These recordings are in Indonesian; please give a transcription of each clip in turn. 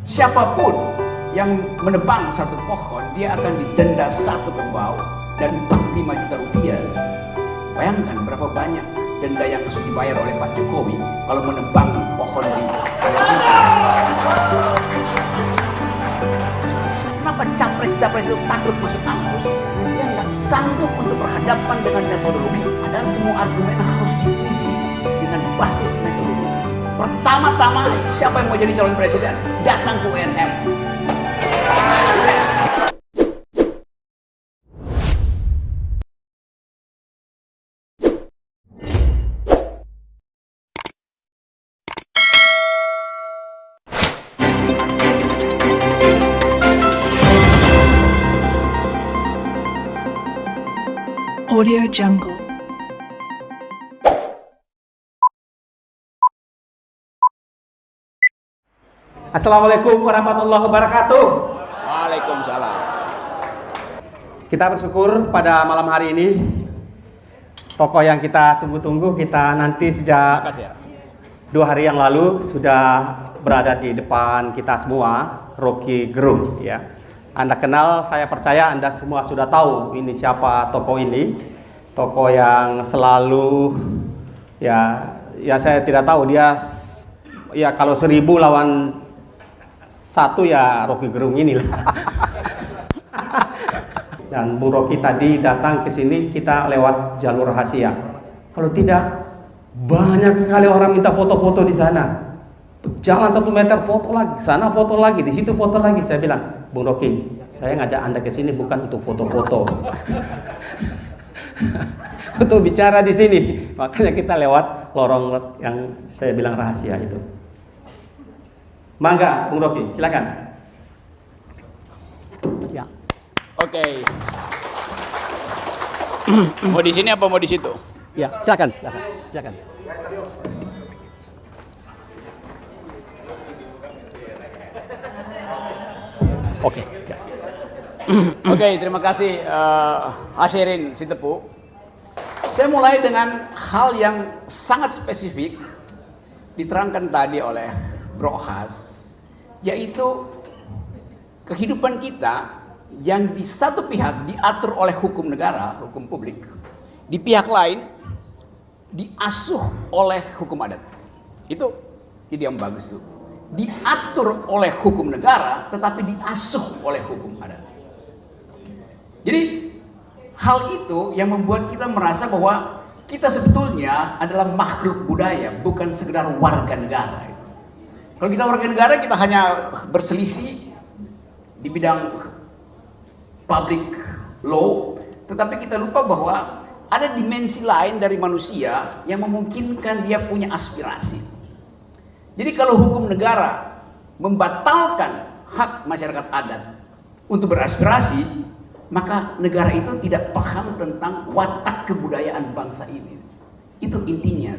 Siapapun yang menebang satu pohon, dia akan didenda 1 kerbau dan 45 juta rupiah. Bayangkan berapa banyak denda yang harus dibayar oleh Pak Jokowi kalau menebang pohon di Kenapa capres-capres itu takut masuk kampus? Karena dia nggak sanggup untuk berhadapan dengan metodologi. Padahal semua argumen harus diuji dengan basis metodologi. Pertama-tama, siapa yang mau jadi calon presiden? Datang ke UNM. Audio Jungle. Assalamualaikum warahmatullahi wabarakatuh. Waalaikumsalam. Kita bersyukur pada malam hari ini tokoh yang kita tunggu-tunggu, kita nanti sejak Makasih ya. 2 hari yang lalu sudah berada di depan kita semua, Rocky Gerung ya. Anda kenal, saya percaya Anda semua sudah tahu ini siapa tokoh ini. Tokoh yang selalu ya saya tidak tahu dia ya kalau 1000 lawan 1 ya Rocky Gerung inilah. Dan Bung Rocky tadi datang ke sini kita lewat jalur rahasia. Kalau tidak, banyak sekali orang minta foto-foto di sana. Jalan 1 meter foto lagi, sana foto lagi, di situ foto lagi. Saya bilang, Bung Rocky, saya ngajak Anda ke sini bukan untuk foto-foto. Untuk bicara di sini. Makanya kita lewat lorong yang saya bilang rahasia itu. Mangga, Bung Rocky, silakan. Ya. Oke. Mau di sini apa mau di situ? Ya, silakan. Oke. Ya. Oke, terima kasih Hasirin Sitepu. Saya mulai dengan hal yang sangat spesifik diterangkan tadi oleh Bro Has, yaitu kehidupan kita yang di satu pihak diatur oleh hukum negara, hukum publik, di pihak lain diasuh oleh hukum adat. Itu ide yang bagus tuh. Diatur oleh hukum negara tetapi diasuh oleh hukum adat. Jadi hal itu yang membuat kita merasa bahwa kita sebetulnya adalah makhluk budaya, bukan sekedar warga negara. Kalau kita warga negara, kita hanya berselisih di bidang public law, tetapi kita lupa bahwa ada dimensi lain dari manusia yang memungkinkan dia punya aspirasi. Jadi kalau hukum negara membatalkan hak masyarakat adat untuk beraspirasi, maka negara itu tidak paham tentang watak kebudayaan bangsa ini. Itu intinya.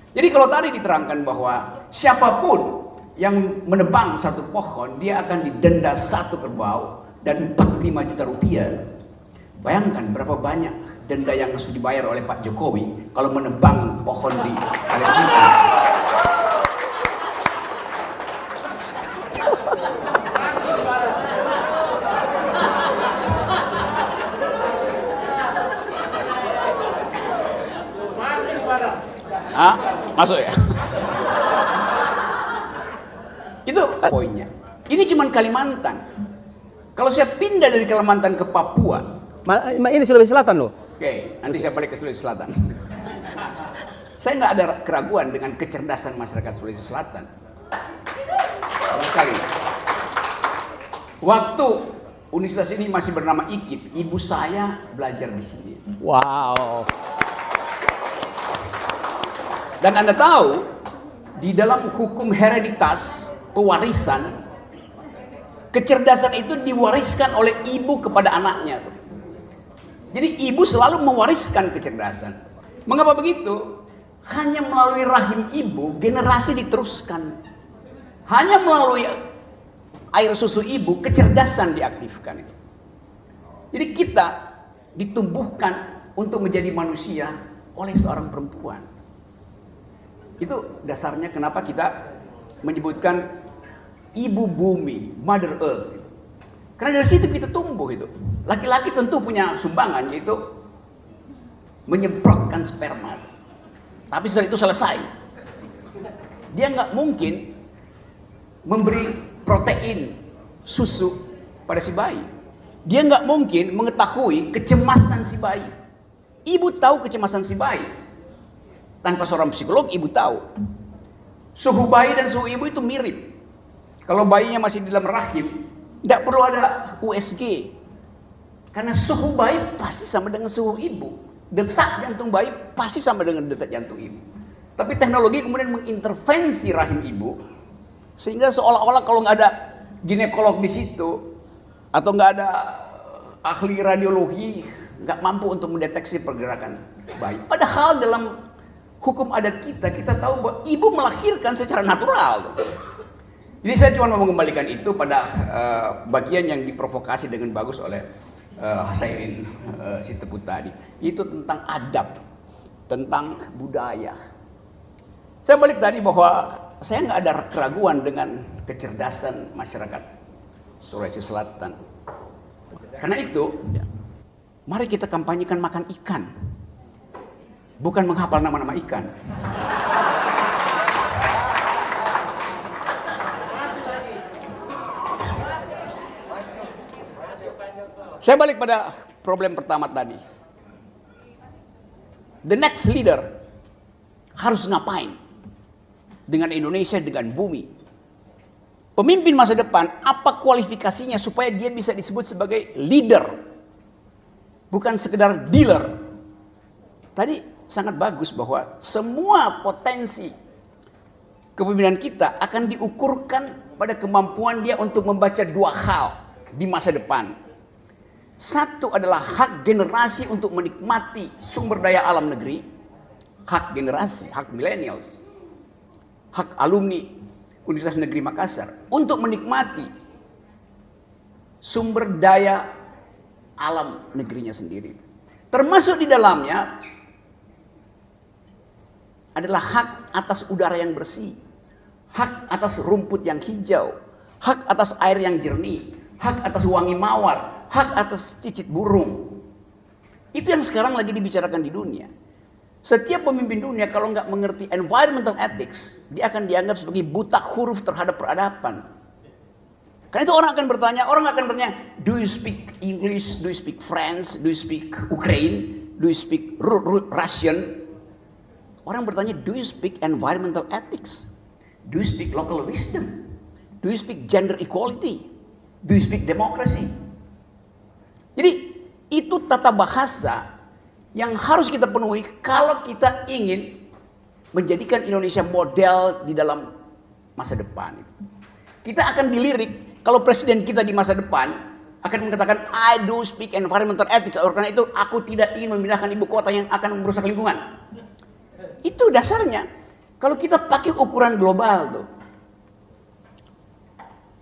Jadi kalau tadi diterangkan bahwa siapapun yang menebang satu pohon, dia akan didenda 1 kerbau dan 45 juta rupiah. Bayangkan berapa banyak denda yang harus dibayar oleh Pak Jokowi kalau menebang pohon di Kalimantan. Masuk ya? Itu poinnya. Ini cuma Kalimantan. Kalau saya pindah dari Kalimantan ke Papua. Ini Sulawesi Selatan loh. Oke, nanti saya balik ke Sulawesi Selatan. Saya nggak ada keraguan dengan kecerdasan masyarakat Sulawesi Selatan. Sekali. Waktu universitas ini masih bernama IKIP, ibu saya belajar di sini. Wow. Dan Anda tahu, di dalam hukum hereditas, pewarisan, kecerdasan itu diwariskan oleh ibu kepada anaknya. Jadi ibu selalu mewariskan kecerdasan. Mengapa begitu? Hanya melalui rahim ibu, generasi diteruskan. Hanya melalui air susu ibu, kecerdasan diaktifkan. Jadi kita ditumbuhkan untuk menjadi manusia oleh seorang perempuan. Itu dasarnya kenapa kita menyebutkan ibu bumi, Mother Earth. Karena dari situ kita tumbuh itu. Laki-laki tentu punya sumbangan, yaitu menyemprotkan sperma. Tapi setelah itu selesai. Dia nggak mungkin memberi protein susu pada si bayi. Dia nggak mungkin mengetahui kecemasan si bayi. Ibu tahu kecemasan si bayi. Tanpa seorang psikolog, ibu tahu. Suhu bayi dan suhu ibu itu mirip. Kalau bayinya masih di dalam rahim, tidak perlu ada USG. Karena suhu bayi pasti sama dengan suhu ibu. Detak jantung bayi pasti sama dengan detak jantung ibu. Tapi teknologi kemudian mengintervensi rahim ibu. Sehingga seolah-olah kalau nggak ada ginekolog di situ, atau nggak ada ahli radiologi, nggak mampu untuk mendeteksi pergerakan bayi. Padahal dalam hukum adat kita tahu bahwa ibu melahirkan secara natural. Jadi saya cuma mau mengembalikan itu pada bagian yang diprovokasi dengan bagus oleh Hasairin Sitepu tadi. Itu tentang adab, tentang budaya. Saya balik tadi bahwa saya nggak ada keraguan dengan kecerdasan masyarakat Sulawesi Selatan. Karena itu, mari kita kampanyekan makan ikan. Bukan menghafal nama-nama ikan. Saya balik pada problem pertama tadi. The next leader harus ngapain dengan Indonesia, dengan bumi? Pemimpin masa depan, apa kualifikasinya supaya dia bisa disebut sebagai leader? Bukan sekedar dealer. Tadi sangat bagus bahwa semua potensi kepemimpinan kita akan diukurkan pada kemampuan dia untuk membaca dua hal di masa depan. Satu adalah hak generasi untuk menikmati sumber daya alam negeri. Hak generasi, hak millennials. Hak alumni Universitas Negeri Makassar untuk menikmati sumber daya alam negerinya sendiri. Termasuk di dalamnya adalah hak atas udara yang bersih, hak atas rumput yang hijau, hak atas air yang jernih, hak atas wangi mawar, hak atas cicit burung. Itu yang sekarang lagi dibicarakan di dunia. Setiap pemimpin dunia kalau nggak mengerti environmental ethics, dia akan dianggap sebagai buta huruf terhadap peradaban. Karena itu orang akan bertanya, do you speak English, do you speak French, do you speak Ukraine, do you speak Russian? Orang bertanya, do you speak environmental ethics? Do you speak local wisdom? Do you speak gender equality? Do you speak democracy? Jadi itu tata bahasa yang harus kita penuhi kalau kita ingin menjadikan Indonesia model di dalam masa depan. Kita akan dilirik kalau presiden kita di masa depan akan mengatakan I do speak environmental ethics. Oleh karena itu aku tidak ingin memindahkan ibu kota yang akan merusak lingkungan. Itu dasarnya. Kalau kita pakai ukuran global tuh.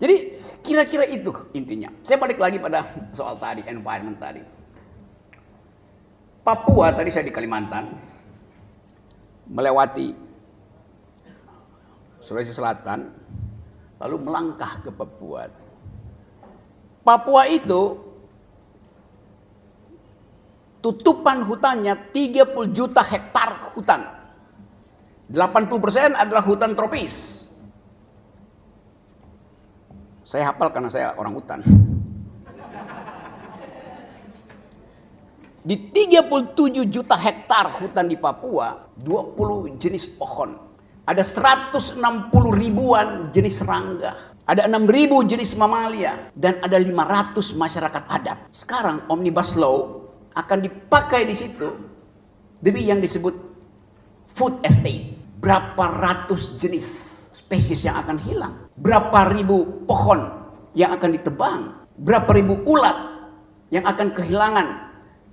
Jadi kira-kira itu intinya. Saya balik lagi pada soal tadi, environment tadi. Papua, tadi saya di Kalimantan, melewati Sulawesi Selatan, lalu melangkah ke Papua. Papua itu tutupan hutannya 30 juta hektar hutan. 80% adalah hutan tropis. Saya hafal karena saya orang hutan. Di 37 juta hektar hutan di Papua, 20 jenis pohon. Ada 160 ribuan jenis serangga. Ada 6.000 jenis mamalia. Dan ada 500 masyarakat adat. Sekarang Omnibus Law akan dipakai di situ demi yang disebut food estate. Berapa ratus jenis spesies yang akan hilang. Berapa ribu pohon yang akan ditebang. Berapa ribu ulat yang akan kehilangan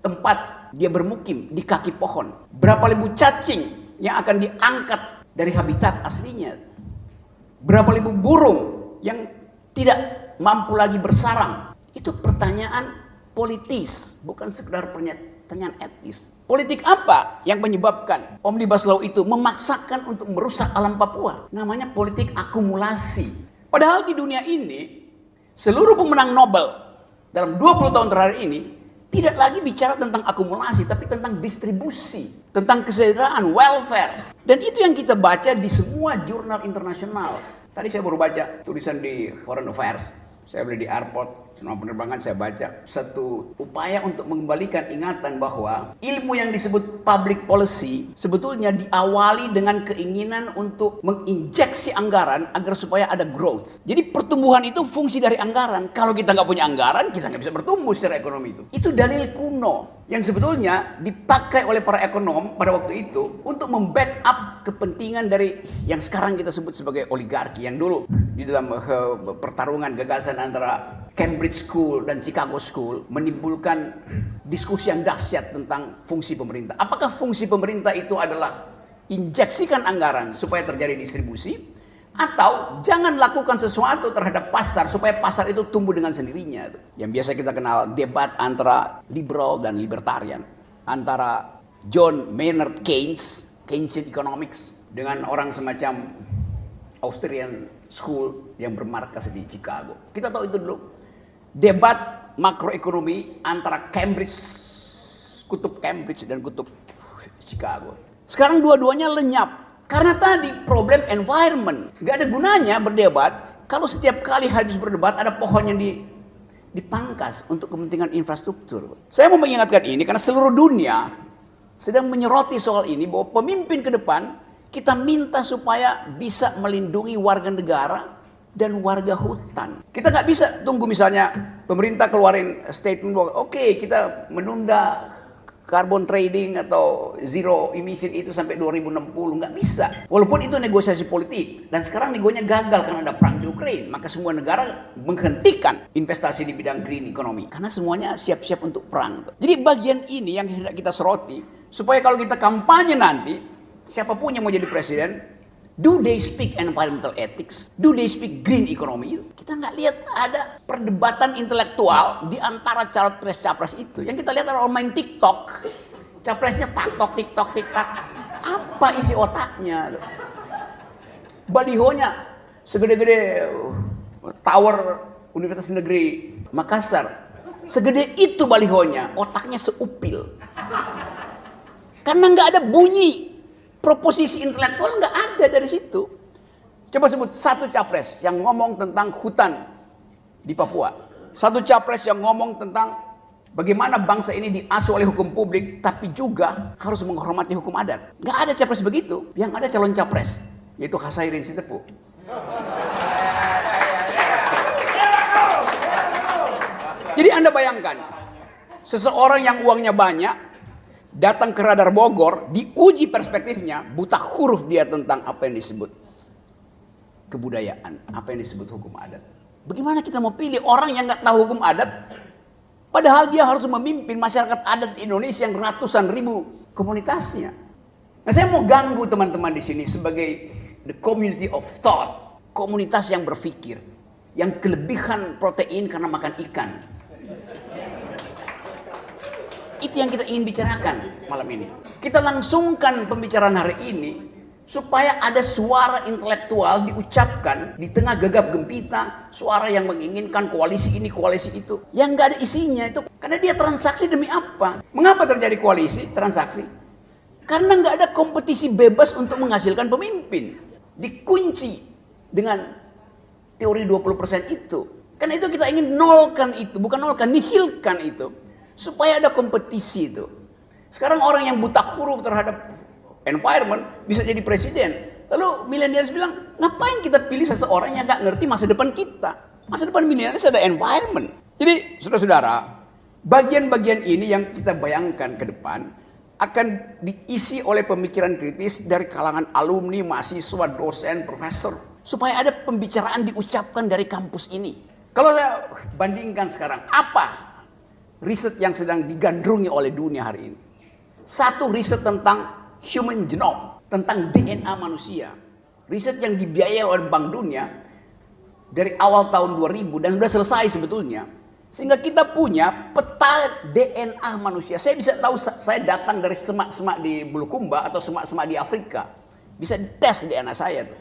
tempat dia bermukim di kaki pohon. Berapa ribu cacing yang akan diangkat dari habitat aslinya. Berapa ribu burung yang tidak mampu lagi bersarang. Itu pertanyaan politis, bukan sekedar pertanyaan etis. Politik apa yang menyebabkan Omnibus Law itu memaksakan untuk merusak alam Papua? Namanya politik akumulasi. Padahal di dunia ini, seluruh pemenang Nobel dalam 20 tahun terakhir ini tidak lagi bicara tentang akumulasi, tapi tentang distribusi, tentang kesejahteraan, welfare. Dan itu yang kita baca di semua jurnal internasional. Tadi saya baru baca tulisan di Foreign Affairs. Saya beli di airport, selama penerbangan saya baca satu upaya untuk mengembalikan ingatan bahwa ilmu yang disebut public policy sebetulnya diawali dengan keinginan untuk menginjeksi anggaran agar supaya ada growth. Jadi pertumbuhan itu fungsi dari anggaran. Kalau kita nggak punya anggaran, kita nggak bisa bertumbuh secara ekonomi itu. Itu dalil kuno yang sebetulnya dipakai oleh para ekonom pada waktu itu untuk membackup kepentingan dari yang sekarang kita sebut sebagai oligarki, yang dulu di dalam pertarungan gagasan antara Cambridge School dan Chicago School menimbulkan diskusi yang dahsyat tentang fungsi pemerintah. Apakah fungsi pemerintah itu adalah injeksikan anggaran supaya terjadi distribusi, atau jangan lakukan sesuatu terhadap pasar supaya pasar itu tumbuh dengan sendirinya? Yang biasa kita kenal debat antara liberal dan libertarian, antara John Maynard Keynes, Keynesian Economics, dengan orang semacam Austrian School yang bermarkas di Chicago. Kita tahu itu dulu. Debat makroekonomi antara kutub Cambridge dan kutub Chicago. Sekarang dua-duanya lenyap. Karena tadi problem environment. Gak ada gunanya berdebat kalau setiap kali habis berdebat ada pohon yang dipangkas untuk kepentingan infrastruktur. Saya mau mengingatkan ini karena seluruh dunia sedang menyoroti soal ini, bahwa pemimpin ke depan kita minta supaya bisa melindungi warga negara dan warga hutan. Kita nggak bisa tunggu misalnya pemerintah keluarin statement bahwa oke, kita menunda carbon trading atau zero emission itu sampai 2060. Nggak bisa. Walaupun itu negosiasi politik. Dan sekarang negonya gagal karena ada perang di Ukraina. Maka semua negara menghentikan investasi di bidang green economy. Karena semuanya siap-siap untuk perang. Jadi bagian ini yang hendak kita soroti. Supaya kalau kita kampanye nanti, siapapun yang mau jadi presiden, do they speak environmental ethics? Do they speak green economy? Kita nggak lihat ada perdebatan intelektual di antara capres-capres itu. Yang kita lihat adalah orang main TikTok. Capresnya TikTok. Apa isi otaknya? Balihonya segede-gede tower Universitas Negeri Makassar. Segede itu balihonya, otaknya seupil. Karena nggak ada bunyi. Proposisi intelektual nggak ada dari situ. Coba sebut satu capres yang ngomong tentang hutan di Papua. Satu capres yang ngomong tentang bagaimana bangsa ini diasuh oleh hukum publik, tapi juga harus menghormati hukum adat. Nggak ada capres begitu. Yang ada calon capres, yaitu Hasairin Sitepu. Jadi Anda bayangkan, seseorang yang uangnya banyak, datang ke Radar Bogor, diuji perspektifnya, buta huruf dia tentang apa yang disebut kebudayaan, apa yang disebut hukum adat. Bagaimana kita mau pilih orang yang nggak tahu hukum adat, padahal dia harus memimpin masyarakat adat di Indonesia yang ratusan ribu komunitasnya. Nah, saya mau ganggu teman-teman di sini sebagai the community of thought, komunitas yang berpikir, yang kelebihan protein karena makan ikan. Itu yang kita ingin bicarakan malam ini. Kita langsungkan pembicaraan hari ini supaya ada suara intelektual diucapkan di tengah gegap gempita, suara yang menginginkan koalisi ini, koalisi itu, yang nggak ada isinya itu. Karena dia transaksi demi apa? Mengapa terjadi koalisi, transaksi? Karena nggak ada kompetisi bebas untuk menghasilkan pemimpin. Dikunci dengan teori 20% itu. Karena itu kita ingin nolkan itu, bukan nolkan, nihilkan itu. Supaya ada kompetisi itu. Sekarang orang yang buta huruf terhadap environment bisa jadi presiden. Lalu millennials bilang, ngapain kita pilih seseorang yang gak ngerti masa depan kita? Masa depan millennials ada environment. Jadi saudara-saudara, bagian-bagian ini yang kita bayangkan ke depan akan diisi oleh pemikiran kritis dari kalangan alumni, mahasiswa, dosen, profesor. Supaya ada pembicaraan diucapkan dari kampus ini. Kalau saya bandingkan sekarang, apa riset yang sedang digandrungi oleh dunia hari ini? Satu, riset tentang human genome, tentang DNA manusia. Riset yang dibiayai oleh Bank Dunia dari awal tahun 2000 dan sudah selesai sebetulnya. Sehingga kita punya peta DNA manusia. Saya bisa tahu saya datang dari semak-semak di Bulukumba atau semak-semak di Afrika. Bisa dites DNA saya tuh.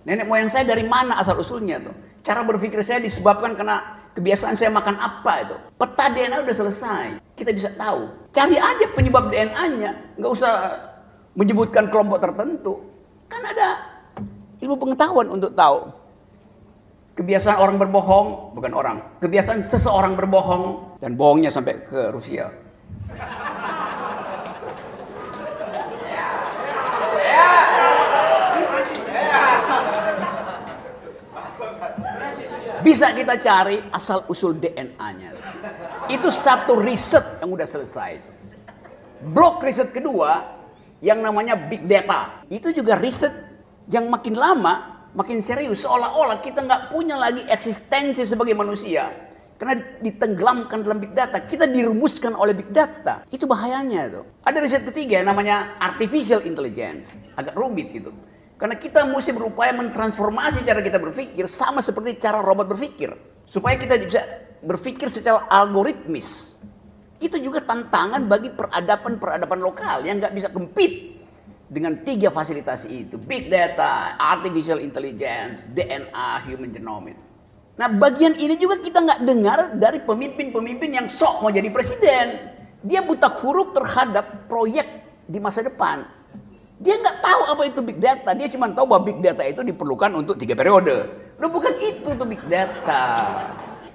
Nenek moyang saya dari mana asal usulnya tuh? Cara berpikir saya disebabkan karena kebiasaan saya makan apa itu. Peta DNA udah selesai. Kita bisa tahu. Cari aja penyebab DNA-nya. Nggak usah menyebutkan kelompok tertentu. Kan ada ilmu pengetahuan untuk tahu. Kebiasaan orang berbohong, bukan orang. Kebiasaan seseorang berbohong. Dan bohongnya sampai ke Rusia. Bisa kita cari asal usul DNA-nya. Itu satu riset yang udah selesai. Blok riset kedua yang namanya big data. Itu juga riset yang makin lama makin serius. Seolah-olah kita nggak punya lagi eksistensi sebagai manusia. Karena ditenggelamkan dalam big data. Kita dirumuskan oleh big data. Itu bahayanya tuh. Ada riset ketiga yang namanya artificial intelligence. Agak rumit gitu. Karena kita mesti berupaya mentransformasi cara kita berpikir sama seperti cara robot berpikir. Supaya kita bisa berpikir secara algoritmis. Itu juga tantangan bagi peradaban-peradaban lokal yang nggak bisa compete dengan 3 fasilitas itu. Big data, artificial intelligence, DNA, human genome. Nah bagian ini juga kita nggak dengar dari pemimpin-pemimpin yang sok mau jadi presiden. Dia buta huruf terhadap proyek di masa depan. Dia nggak tahu apa itu big data. Dia cuma tahu bahwa big data itu diperlukan untuk 3 periode. Loh bukan itu tuh big data.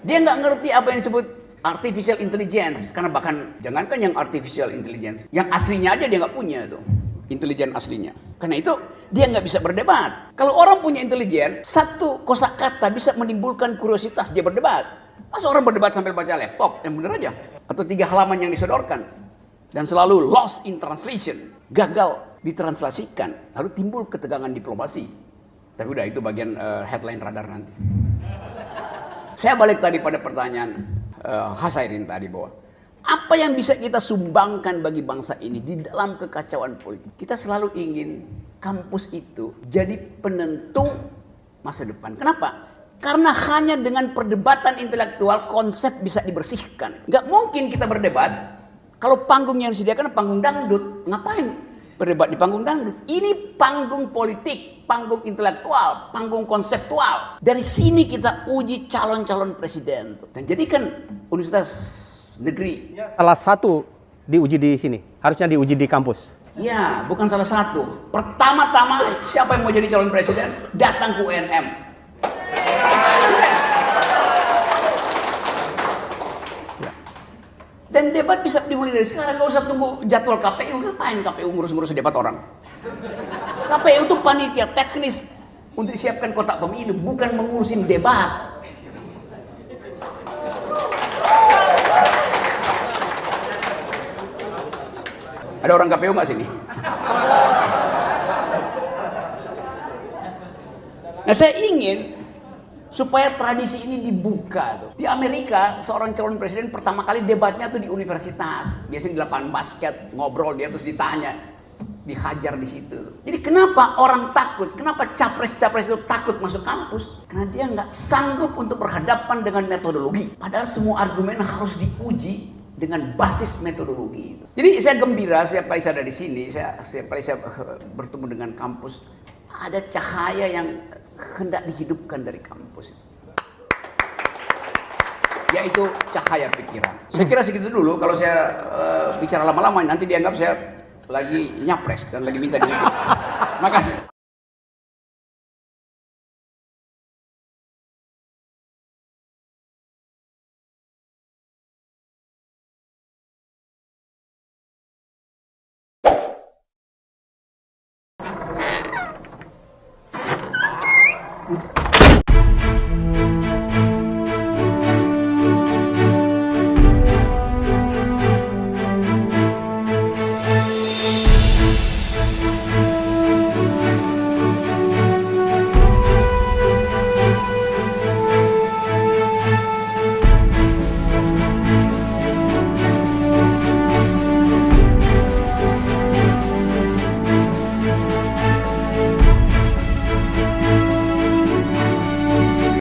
Dia nggak ngerti apa yang disebut artificial intelligence. Karena bahkan jangankan yang artificial intelligence, yang aslinya aja dia nggak punya tuh. Intelijen aslinya. Karena itu dia nggak bisa berdebat. Kalau orang punya intelijen, satu kosakata bisa menimbulkan kuriositas dia berdebat. Masa orang berdebat sambil baca laptop? Yang bener aja. Atau 3 halaman yang disodorkan. Dan selalu lost in translation. Gagal ditranslasikan, lalu timbul ketegangan diplomasi. Tapi udah itu bagian headline radar nanti. Saya balik tadi pada pertanyaan Hasairin tadi bahwa apa yang bisa kita sumbangkan bagi bangsa ini di dalam kekacauan politik. Kita selalu ingin kampus itu jadi penentu masa depan. Kenapa? Karena hanya dengan perdebatan intelektual konsep bisa dibersihkan. Gak mungkin kita berdebat kalau panggung yang disediakan panggung dangdut. Ngapain berdebat di panggung dangdut? Ini panggung politik, panggung intelektual, panggung konseptual. Dari sini kita uji calon-calon presiden. Dan jadikan universitas negeri. Salah satu diuji di sini, harusnya diuji di kampus. Ya, bukan salah satu. Pertama-tama siapa yang mau jadi calon presiden? Datang ke UNM. Dan debat bisa dimulai dari sekarang, nggak usah tunggu jadwal KPU. Ngapain KPU ngurus-ngurus debat orang? KPU itu panitia teknis untuk siapkan kotak pemilu, bukan mengurusin debat. Ada orang KPU nggak sini? Nah saya ingin supaya tradisi ini dibuka tuh. Di Amerika seorang calon presiden pertama kali debatnya tuh di universitas, biasanya di lapangan basket, ngobrol dia terus ditanya, dihajar di situ. Jadi kenapa orang takut? Kenapa capres-capres itu takut masuk kampus? Karena dia nggak sanggup untuk berhadapan dengan metodologi. Padahal semua argumen harus diuji dengan basis metodologi. Jadi saya gembira setiap kali saya ada di sini, setiap kali saya bertemu dengan kampus, ada cahaya yang hendak dihidupkan dari kampus. Yaitu cahaya pikiran. Saya kira segitu dulu. Kalau saya bicara lama-lama nanti dianggap saya lagi nyapres dan lagi minta duit. Makasih.